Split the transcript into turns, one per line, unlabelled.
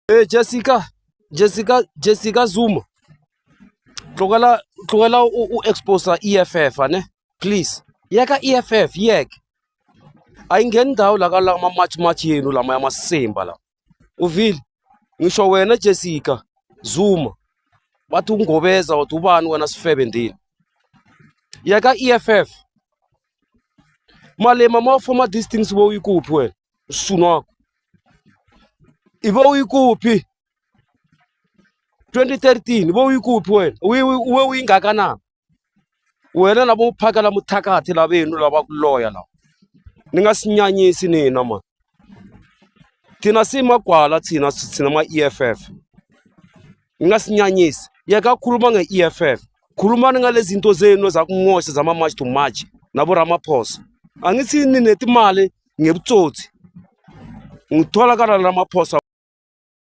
Hey Jessica Zuma. Tlogela u expose EFF ane please. Yeka EFF yek. Ayingeni ndawo la kala match yenu lama ya masimba la. Uvile. Ngisho wena Jessica Zuma. Bathi ungobeza wathi ubani wena sifebe ndini. Yeka EFF. Malema mawufoma distance bo uyikuphi wena? Usishunu wakho. Ibo uyikuphi? 2013 bo uyikuphi wena? Uwe uyingaka na? Wena labo uphakala muthakathi labenu labakuloya la. Ningasinyanyisi nina man. Thina simagwala thina ma EFF. Ningasinyanyisi. Yeka khuluma nge-EFF. Khulumani ngalezi zinto zenu zakungosha zama match to match nabo Ramaphosa. Angithi ninetimali ngebutsotsi. Ngithola kana Ramaphosa